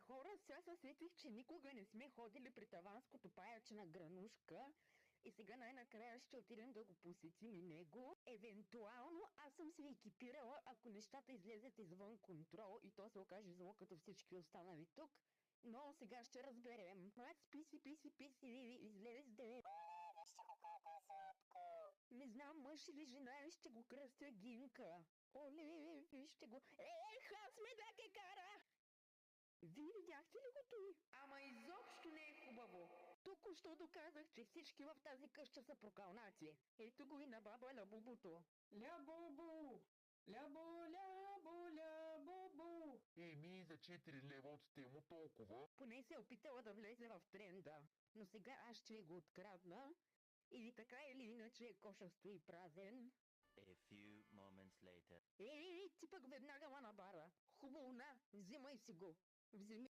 хора, сега се сетих, че никога не сме ходили при таванското паяче на Гранушка и сега най-накрая ще отидем да го посетим и него. Евентуално аз съм се екипирала, ако нещата излезат извън контрол и то се окаже зло като всички останали тук. Но сега ще разберем. Макс, писи, излезте. Не знам, мъж или жена и ще го кръстя Гинка. Оле, вижте го. Хас ме да ке кара! Вие видяхте ли го той? Ама изобщо не е хубаво. Току-що доказах, че всички в тази къща са прокалнаци. Ето го и на баба Лабубото. Ля-бо-бо! Ля-бо-бо! Еми, за 4 лева от тему толкова. Поне се е опитала да влезе в тренда. Но сега аз ще ви го открадна. Или така или иначе коша стои празен. A few moments later. Ти пък веднага ма на бара. Хубаво на, взимай си го. Вземи